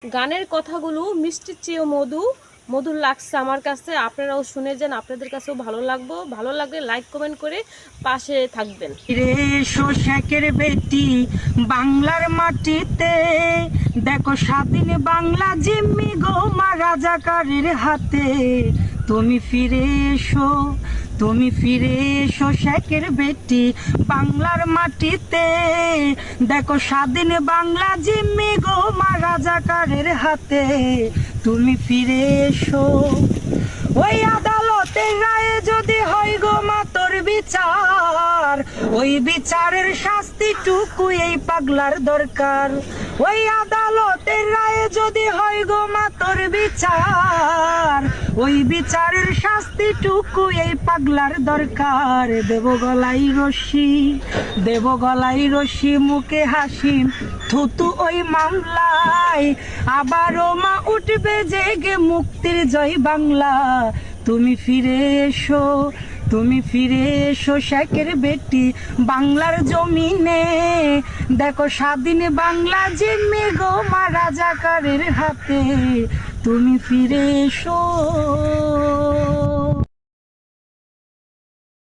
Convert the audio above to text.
গানের কথাগুলো মিষ্টির চেয়েও মধুর লাগছে আমার কাছে। আপনারাও শুনে যান, আপনাদের কাছেও ভালো লাগলে লাইক কমেন্ট করে পাশে থাকবেন। রে শোষাকের বেটি বাংলার মাটিতে, দেখো স্বাধীন বাংলা জিম্মি গো মা রাজাকারের হাতে। তুমি ফিরে এসো, তুমি ফিরে এসো শেখের বেটি বাংলার মাটিতে, দেখো স্বাধীন বাংলা জিম্মি গো মা রাজাকারের হাতে। তুমি ফিরে এসো। ওই আদালতের রায়ে যদি হয় গো মা তোর বিচার, ওই বিচারের শাস্তিটুকু এই পাগলার দরকার। ওই আদালতের রায়ে যদি হয় গো মা তোর বিচার, ওই বিচারের শাস্তিটুকু এই পাগলার দরকার। দেব গলাই রশি, দেব গলাই রশি, মুখে হাসি থুতু ওই মামলায়। আবারও মা উঠবে জেগে মুক্তির জয় বাংলা। তুমি ফিরে এসো, তুমি ফিরে এসো শেখের বেটি বাংলার জমিনে, দেখো স্বাধীন বাংলা জিম্মি গো মা রাজাকারের হাতে। তুমি ফিরে এসো।